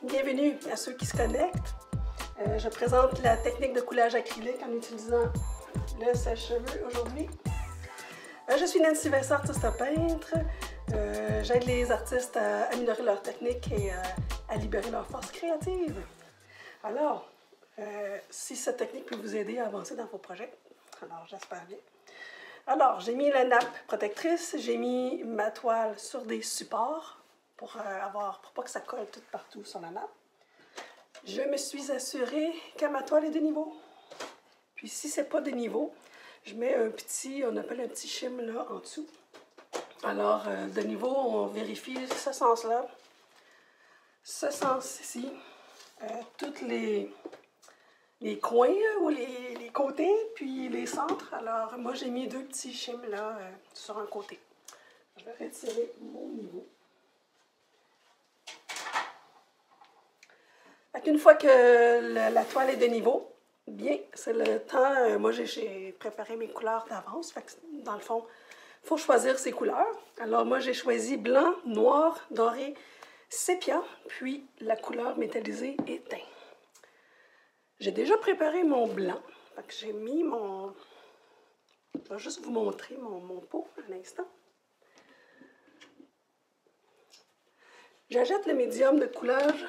Bienvenue à ceux qui se connectent. Je présente la technique de coulage acrylique en utilisant le sèche-cheveux aujourd'hui. Je suis Nancy Vincent, artiste peintre. J'aide les artistes à améliorer leur technique et à libérer leur force créative. Alors, si cette technique peut vous aider à avancer dans vos projets, alors j'espère bien. Alors, j'ai mis la nappe protectrice, j'ai mis ma toile sur des supports pour pas que ça colle tout partout sur la nappe. Je me suis assurée que ma toile est de niveau. Puis si c'est pas de niveau, je mets un petit, on appelle un petit shim là en dessous. Alors, de niveau, on vérifie ce sens-là, ce sens-ci, tous les coins ou les côtés, puis les centres. Alors, moi, j'ai mis deux petits shims là sur un côté. Je vais retirer mon niveau. Une fois que la toile est de niveau, bien, c'est le temps. Moi, j'ai préparé mes couleurs d'avance. Dans le fond, il faut choisir ses couleurs. Alors, moi, j'ai choisi blanc, noir, doré, sépia, puis la couleur métallisée et teint. J'ai déjà préparé mon blanc. J'ai mis mon... Je vais juste vous montrer mon pot un instant. J'achète le médium de coulage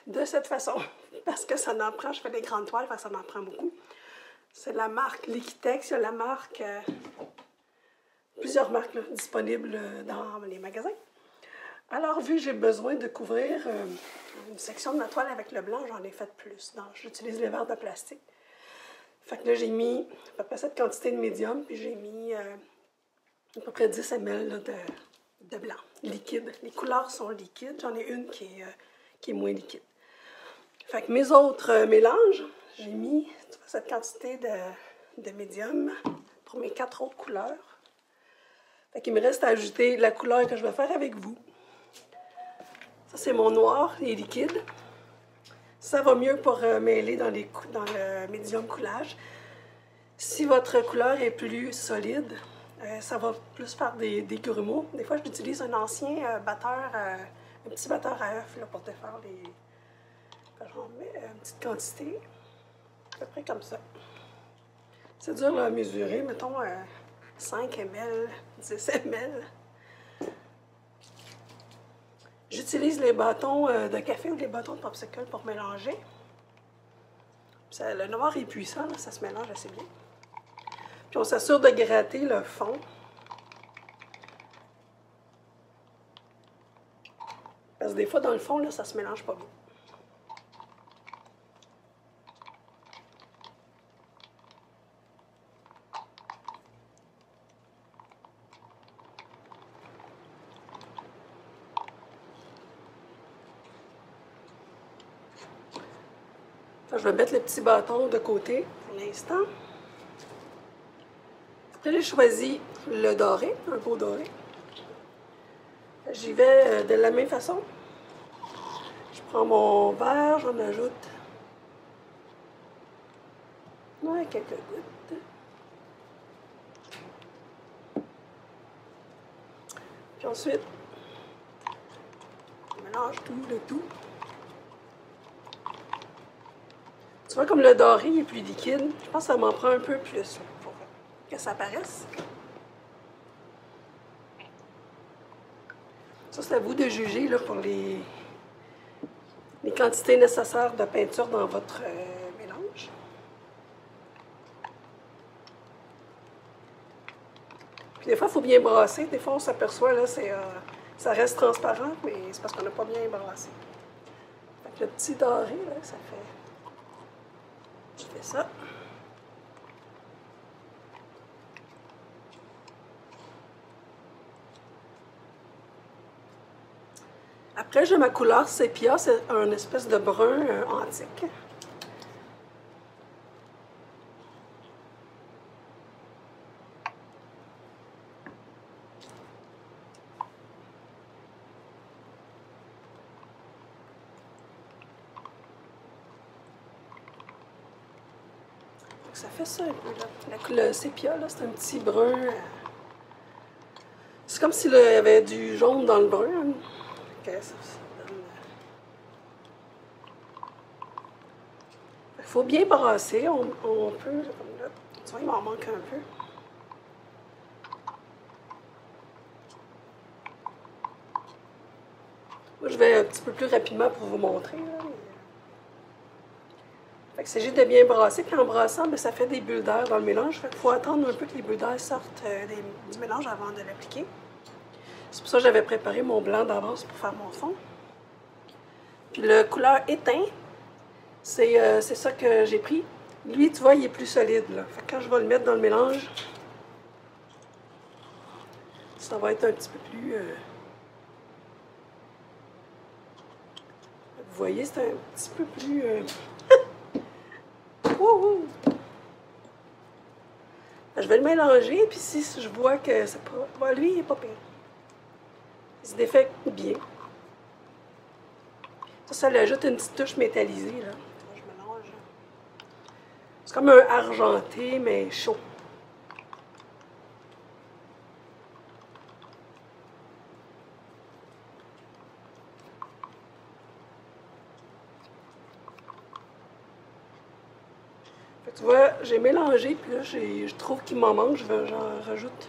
de cette façon, parce que ça en prend, je fais des grandes toiles, ça en prend beaucoup. C'est la marque Liquitex, il y a la marque, plusieurs marques là, disponibles dans les magasins. Alors, vu que j'ai besoin de couvrir une section de ma toile avec le blanc, j'en ai fait plus. J'utilise les verres de plastique. Fait que là, j'ai mis à peu près cette quantité de médium, puis j'ai mis à peu près 10 ml là, de blanc, liquide. Les couleurs sont liquides, j'en ai une qui est moins liquide. Fait que mes autres mélanges, j'ai mis cette quantité de médium pour mes 4 autres couleurs. Fait qu'il me reste à ajouter la couleur que je vais faire avec vous. Ça, c'est mon noir, il est liquide. Ça va mieux pour mêler dans le médium coulage. Si votre couleur est plus solide, ça va plus faire des grumeaux. Des fois, j'utilise un ancien batteur, un petit batteur à œufs là, pour te faire les... J'en mets une petite quantité, à peu près comme ça. C'est dur à mesurer, mettons 5 ml, 10 ml. J'utilise les bâtons de café ou les bâtons de popsicle pour mélanger. Le noir est puissant, là, ça se mélange assez bien. Puis on s'assure de gratter le fond. Parce que des fois, dans le fond, là, ça se mélange pas bien. Je vais mettre le petit bâton de côté pour l'instant. Après, j'ai choisi le doré, un beau doré. J'y vais de la même façon. Je prends mon verre, j'en ajoute quelques gouttes. Puis ensuite, je mélange le tout. Tu vois, comme le doré est plus liquide, je pense que ça m'en prend un peu plus pour que ça apparaisse. Ça, c'est à vous de juger là, pour les quantités nécessaires de peinture dans votre mélange. Puis des fois, il faut bien brasser. Des fois, on s'aperçoit, là, ça reste transparent, mais c'est parce qu'on n'a pas bien brassé. Fait que le petit doré, là, ça fait... Je fais ça. Après, j'ai ma couleur sépia, c'est un espèce de brun antique. Ça fait ça un peu, là. Le sépia, là, c'est un petit brun. C'est comme s'il y avait du jaune dans le brun. Hein. Okay, ça donne faut bien brasser. On peut... Là, tu vois, il m'en manque un peu. Moi, je vais un petit peu plus rapidement pour vous montrer. Là, fait que c'est juste de bien brasser. Puis en brassant, bien, ça fait des bulles d'air dans le mélange. Fait qu'il faut attendre un peu que les bulles d'air sortent du mélange avant de l'appliquer. C'est pour ça que j'avais préparé mon blanc d'avance pour faire mon fond. Puis le couleur éteint, c'est ça que j'ai pris. Lui, tu vois, il est plus solide. Là. Fait que quand je vais le mettre dans le mélange, ça va être un petit peu plus... Vous voyez, c'est un petit peu plus... Wouhou! Je vais le mélanger, puis si je vois que c'est pas... Bon, lui, il est pas pire. Il se défait bien. Ça lui ajoute une petite touche métallisée, là. Je mélange. C'est comme un argenté, mais chaud. Fait que tu vois, j'ai mélangé, puis là, je trouve qu'il m'en manque, j'en rajoute.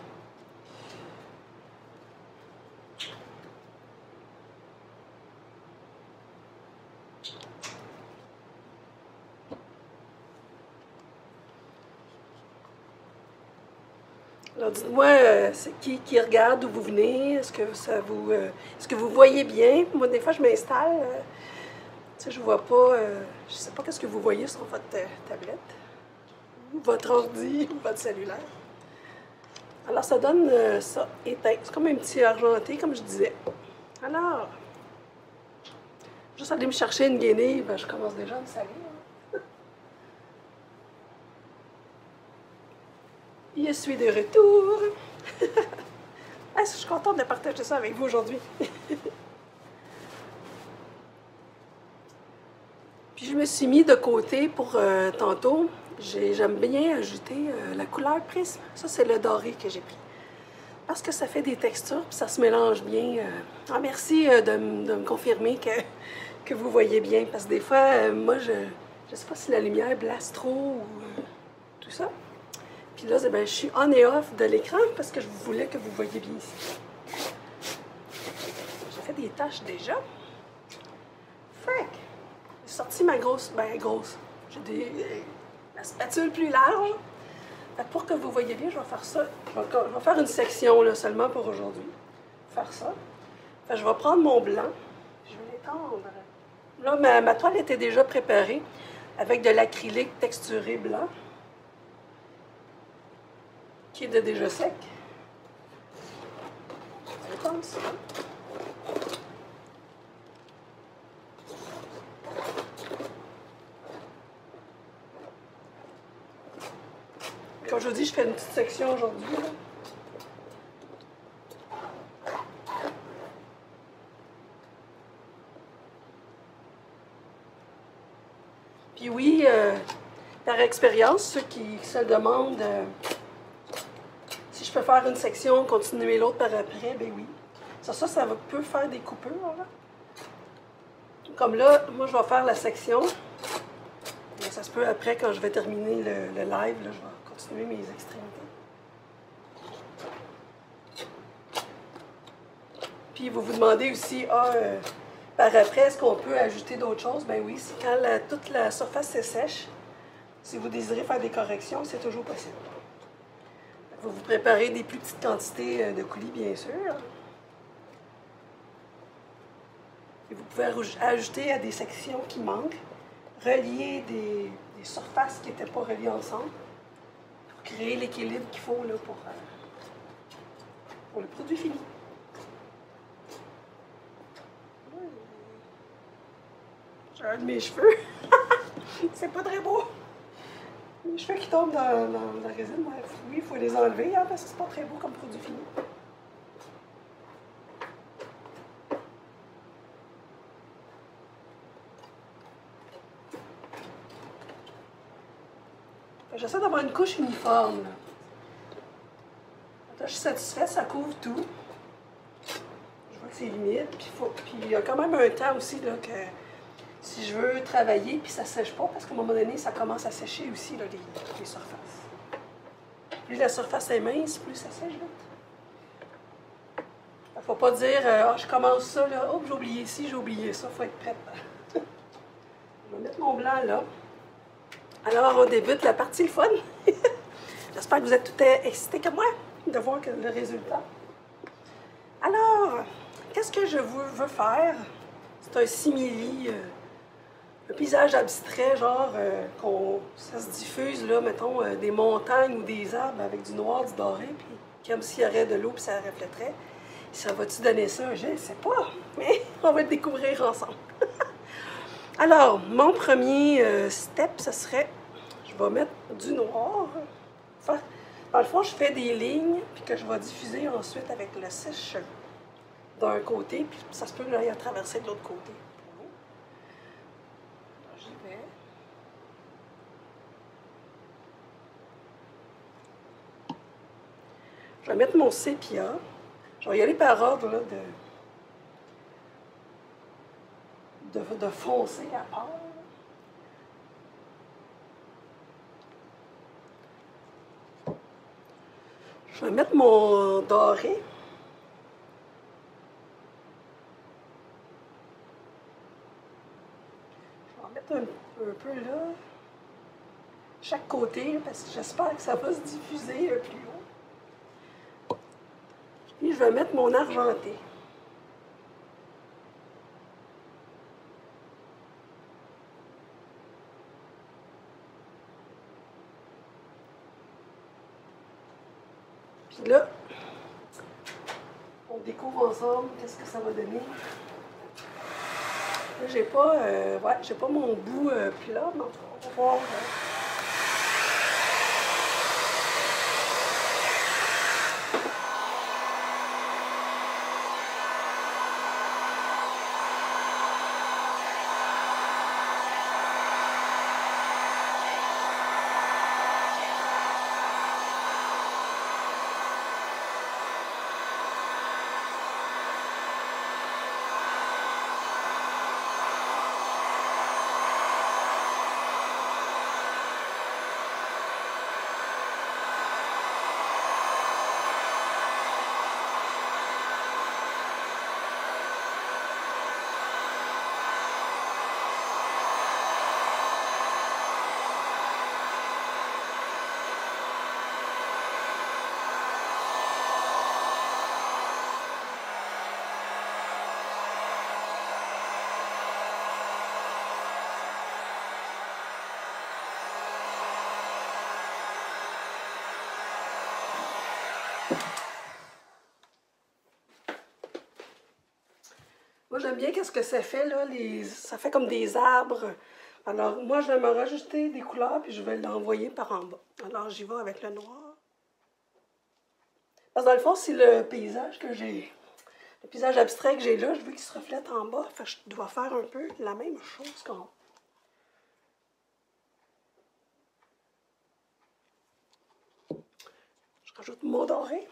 Alors dites-moi, c'est qui regarde d'où vous venez, est-ce que vous voyez bien? Moi, des fois, je m'installe, tu sais, je vois pas, je sais pas qu'est-ce que vous voyez sur votre tablette, ou votre ordi, ou votre cellulaire. Alors, ça donne ça éteint. C'est comme un petit argenté, comme je disais. Alors, juste aller me chercher une guenille, ben, je commence déjà à me salir. Je suis de retour. Ah, je suis contente de partager ça avec vous aujourd'hui. Puis je me suis mis de côté pour tantôt. J'aime bien ajouter la couleur prisme. Ça, c'est le doré que j'ai pris. Parce que ça fait des textures, puis ça se mélange bien. Ah, merci de me confirmer que vous voyez bien. Parce que des fois, moi, je ne sais pas si la lumière blasse trop ou tout ça. Puis là, ben, je suis on et off de l'écran parce que je voulais que vous voyiez bien ici. J'ai fait des tâches déjà. Fait que j'ai sorti ma grosse, j'ai la spatule plus large. Fait que pour que vous voyez bien, je vais faire ça. Je vais faire une section là, seulement pour aujourd'hui. Faire ça. Fait que je vais prendre mon blanc. Je vais l'étendre. Là, ma toile était déjà préparée avec de l'acrylique texturé blanc, qui est déjà sec. Comme ça. Comme je vous dis, je fais une petite section aujourd'hui. Puis oui, par expérience, ceux qui se demandent si je peux faire une section, continuer l'autre par après, ben oui. Ça peut faire des coupures. Là. Comme là, moi, je vais faire la section. Mais ça se peut après, quand je vais terminer le live, là, je vais continuer mes extrémités. Puis vous vous demandez aussi, par après, est-ce qu'on peut ajouter d'autres choses? Ben oui, quand toute la surface est sèche, si vous désirez faire des corrections, c'est toujours possible. Vous vous préparez des plus petites quantités de coulis, bien sûr. Et vous pouvez ajouter à des sections qui manquent, relier des surfaces qui n'étaient pas reliées ensemble pour créer l'équilibre qu'il faut là, pour le produit fini. J'ai un de mes cheveux. C'est pas très beau. Les cheveux qui tombent dans la résine, oui, il faut les enlever hein, parce que c'est pas très beau comme produit fini. J'essaie d'avoir une couche uniforme. Là. Je suis satisfaite, ça couvre tout. Je vois que c'est humide, puis il y a quand même un temps aussi là, que si je veux travailler, puis ça ne sèche pas, parce qu'à un moment donné, ça commence à sécher aussi, là, les surfaces. Plus la surface est mince, plus ça sèche vite. Il ne faut pas dire ah, je commence ça, là, oh, j'ai oublié ci, j'ai oublié ça, il faut être prête. Je vais mettre mon blanc là. Alors, on débute la partie le fun. J'espère que vous êtes tout excités comme moi de voir le résultat. Alors, qu'est-ce que je veux faire? C'est un simili, un paysage abstrait, genre ça se diffuse, là, mettons, des montagnes ou des arbres avec du noir, du doré, puis comme s'il y aurait de l'eau, puis ça reflèterait. Ça va-tu donner ça? Je ne sais pas, mais on va le découvrir ensemble. Alors, mon premier step, ce serait, je vais mettre du noir. Enfin, dans le fond, je fais des lignes, puis que je vais diffuser ensuite avec le sèche-cheveux d'un côté, puis ça se peut que j'aille à traverser de l'autre côté. J'y vais. Je vais mettre mon sépia. Je vais y aller par ordre là, de foncer à part. Je vais mettre mon doré. Je vais en mettre un peu là, chaque côté, parce que j'espère que ça va se diffuser plus haut. Puis je vais mettre mon argenté. Puis là, on découvre ensemble qu'est-ce que ça va donner. Là, j'ai pas mon bout plat, mais on va voir. Moi, j'aime bien qu'est-ce que ça fait, là. Ça fait comme des arbres. Alors, moi, je vais me rajouter des couleurs, puis je vais l'envoyer par en bas. Alors, j'y vais avec le noir. Parce que dans le fond, c'est le paysage que j'ai, le paysage abstrait que j'ai là, je veux qu'il se reflète en bas. Fait que je dois faire un peu la même chose qu'en haut. Je rajoute mon doré.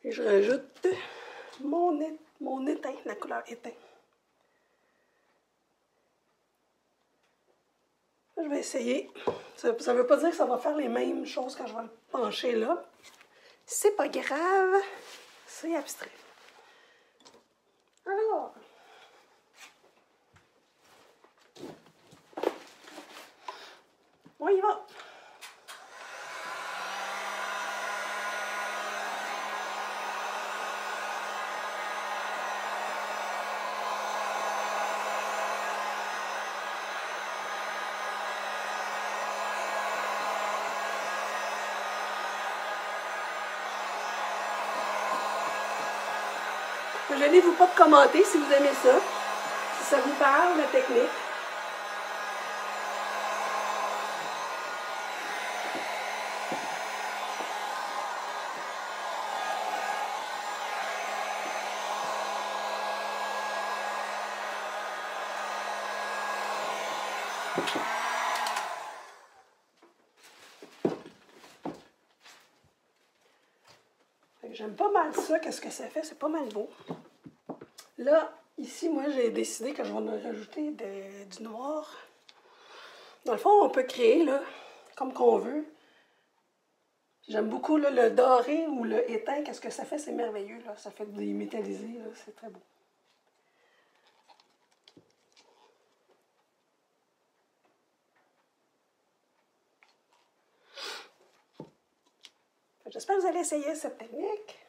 Et je rajoute mon éteint, la couleur éteint. Je vais essayer. Ça ne veut pas dire que ça va faire les mêmes choses quand je vais le pencher là. C'est pas grave. C'est abstrait. Alors. On y va. Ne gênez-vous pas de commenter si vous aimez ça, si ça vous parle, la technique. J'aime pas mal ça, qu'est-ce que ça fait, c'est pas mal beau. Là, ici, moi, j'ai décidé que je vais en rajouter du noir. Dans le fond, on peut créer, là, comme qu'on veut. J'aime beaucoup là, le doré ou le éteint, qu'est-ce que ça fait, c'est merveilleux, là. Ça fait des métallisés, là, c'est très beau. J'espère que vous allez essayer cette technique.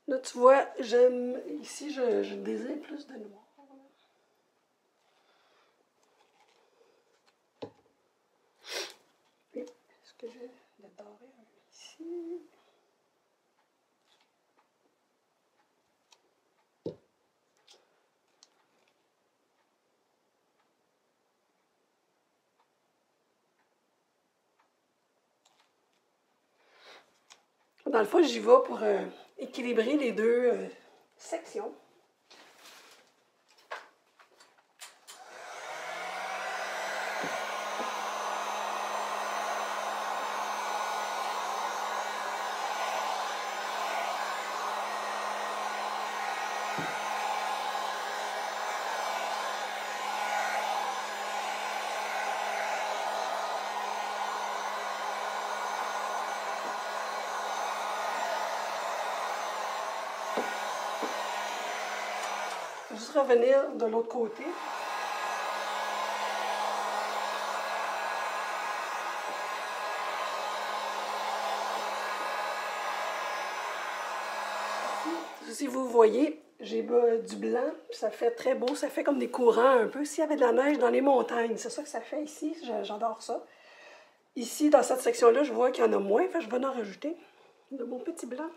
Là, tu vois, j'aime... Ici, je désire plus de noir. Et est-ce que j'ai le doré ici? Dans le fond, j'y vais pour équilibrer les deux sections. Je vais juste revenir de l'autre côté. Si vous voyez, j'ai du blanc, puis ça fait très beau, ça fait comme des courants un peu. S'il y avait de la neige dans les montagnes, c'est ça que ça fait ici, j'adore ça. Ici, dans cette section-là, je vois qu'il y en a moins, fait que je vais en rajouter de mon petit blanc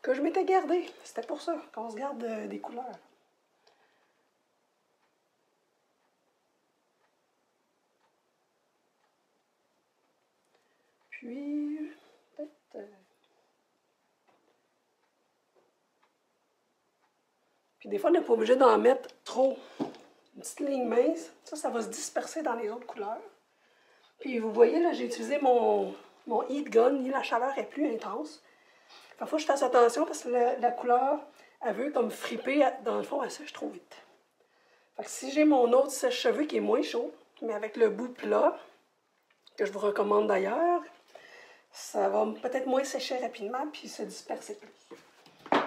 que je m'étais gardé. C'était pour ça qu'on se garde des couleurs. Puis, peut-être... Puis des fois, on n'est pas obligé d'en mettre trop. Une petite ligne mince, ça va se disperser dans les autres couleurs. Puis vous voyez, là, j'ai utilisé mon heat gun, la chaleur est plus intense. Parfois, je fasse attention parce que la couleur, elle veut comme friper, dans le fond, elle sèche trop vite. Fait que si j'ai mon autre sèche-cheveux qui est moins chaud, mais avec le bout plat, que je vous recommande d'ailleurs, ça va peut-être moins sécher rapidement puis se disperser plus.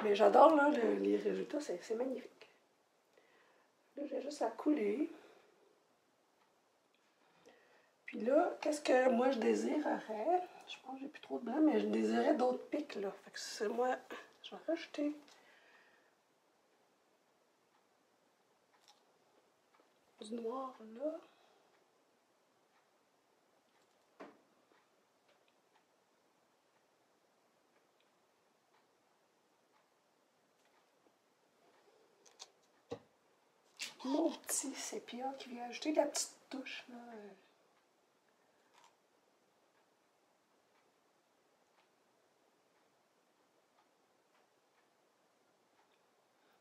Mais j'adore là, les résultats, c'est magnifique. Là, j'ai juste à couler. Puis là, qu'est-ce que moi je désirerais? Je pense que j'ai plus trop de blanc, mais je désirais d'autres pics là. Fait que c'est moi, je vais rajouter du noir là. Mon petit sépia qui vient ajouter de la petite touche là.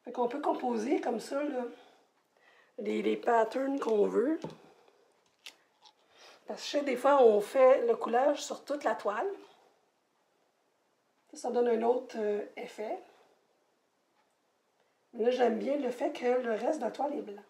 Fait qu'on peut composer comme ça là, les patterns qu'on veut. Parce que je sais, des fois, on fait le coulage sur toute la toile. Ça donne un autre effet. Mais là, j'aime bien le fait que le reste de la toile est blanc.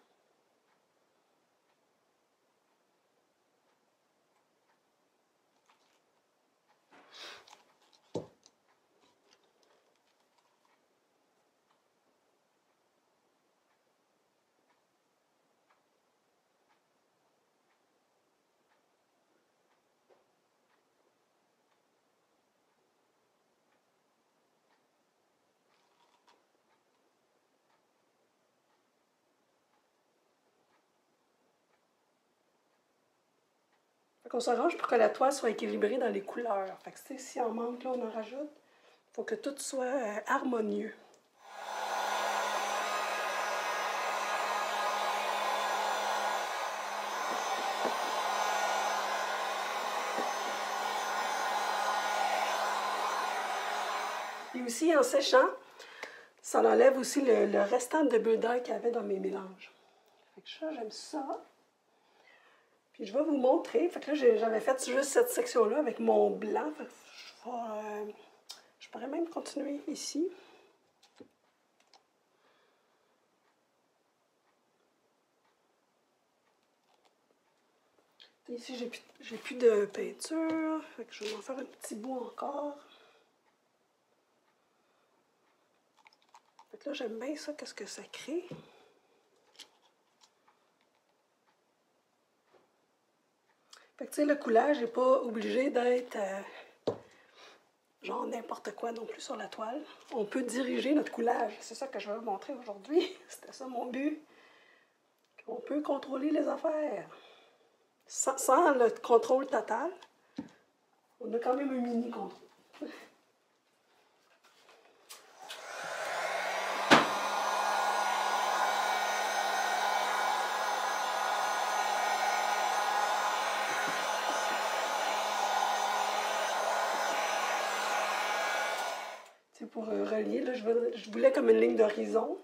Fait qu'on s'arrange pour que la toile soit équilibrée dans les couleurs. Fait que si on manque, là, on en rajoute. Il faut que tout soit harmonieux. Puis aussi, en séchant, ça enlève aussi le restant de bulles d'ail qu'il y avait dans mes mélanges. Fait que ça, j'aime ça. Puis je vais vous montrer. Fait que là, j'avais fait juste cette section-là avec mon blanc. Fait que je pourrais même continuer ici. Ici, j'ai plus de peinture. Fait que je vais en faire un petit bout encore. Fait que là, j'aime bien ça, qu'est-ce que ça crée. Fait que tu sais, le coulage n'est pas obligé d'être genre n'importe quoi non plus sur la toile. On peut diriger notre coulage. C'est ça que je vais vous montrer aujourd'hui. C'était ça mon but. On peut contrôler les affaires. Sans le contrôle total, on a quand même un mini contrôle. Pour relier, là, je voulais comme une ligne d'horizon.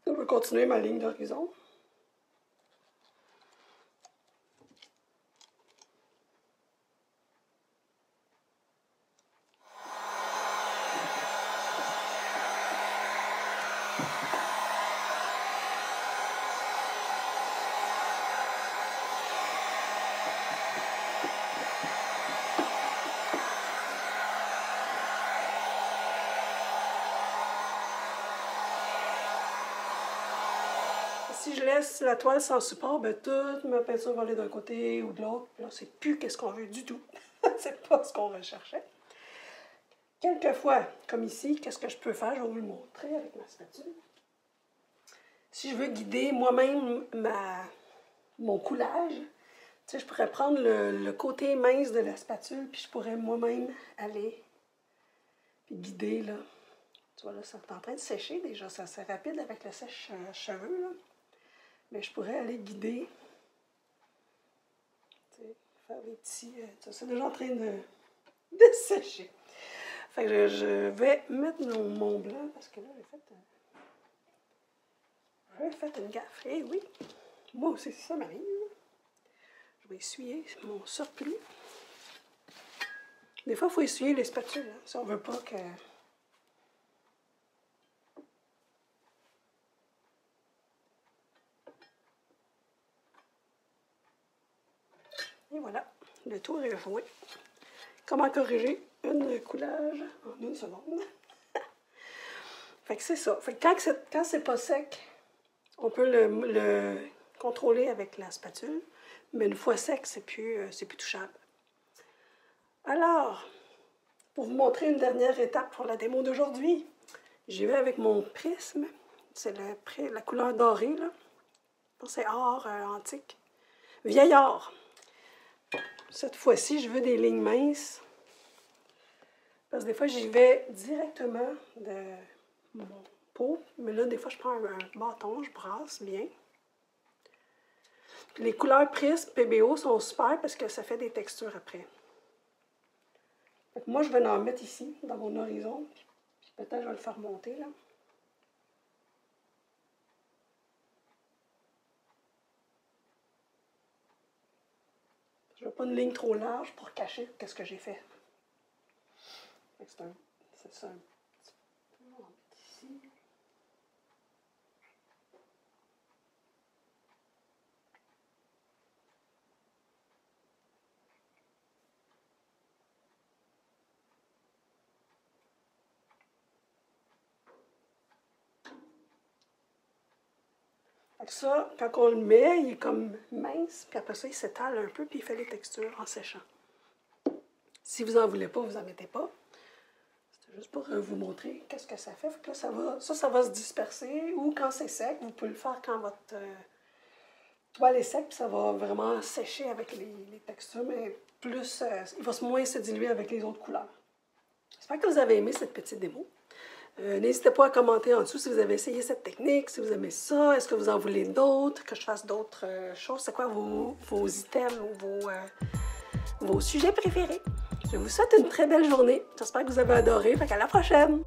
Je vais continuer ma ligne d'horizon. Si je laisse la toile sans support, ben, toute ma peinture va aller d'un côté ou de l'autre. Là, c'est plus qu'est-ce qu'on veut du tout. C'est pas ce qu'on recherchait. Quelquefois, comme ici, qu'est-ce que je peux faire? Je vais vous le montrer avec ma spatule. Si je veux guider moi-même mon coulage, tu sais, je pourrais prendre le côté mince de la spatule, puis je pourrais moi-même aller puis guider, là. Tu vois, là, ça est en train de sécher déjà. C'est rapide avec le sèche-cheveux, là. Mais je pourrais aller guider, faire des petits... c'est déjà en train de sécher. Fait que je vais mettre mon blanc, parce que là, j'ai fait une gaffe. Eh oui, moi aussi, ça m'arrive. Je vais essuyer mon surplus. Des fois, il faut essuyer les spatules, hein, si on veut pas que... Et voilà, le tour est joué. Comment corriger une coulage en une seconde? Fait que c'est ça. Fait que quand c'est pas sec, on peut le contrôler avec la spatule. Mais une fois sec, c'est plus touchable. Alors, pour vous montrer une dernière étape pour la démo d'aujourd'hui, j'y vais avec mon prisme. C'est la couleur dorée, là. C'est or antique. Vieil or. Cette fois-ci, je veux des lignes minces. Parce que des fois, j'y vais directement de mon pot. Mais là, des fois, je prends un bâton, je brasse bien. Puis les couleurs prisme PBO sont super parce que ça fait des textures après. Donc moi, je vais en mettre ici, dans mon horizon. Puis peut-être je vais le faire monter, là. Je ne veux pas une ligne trop large pour cacher ce que j'ai fait. C'est ça, un petit peu. On va mettre ici. Ça, quand on le met, il est comme mince, puis après ça, il s'étale un peu, puis il fait les textures en séchant. Si vous n'en voulez pas, vous n'en mettez pas. C'est juste pour vous montrer qu'est-ce que ça fait. Fait que là, ça va se disperser, ou quand c'est sec, vous pouvez le faire quand votre toile est sec, puis ça va vraiment sécher avec les textures, mais plus, il va moins se diluer avec les autres couleurs. J'espère que vous avez aimé cette petite démo. N'hésitez pas à commenter en dessous si vous avez essayé cette technique, si vous aimez ça, est-ce que vous en voulez d'autres, que je fasse d'autres choses. C'est quoi vos items ou vos sujets préférés? Je vous souhaite une très belle journée. J'espère que vous avez adoré. Fait qu'à la prochaine!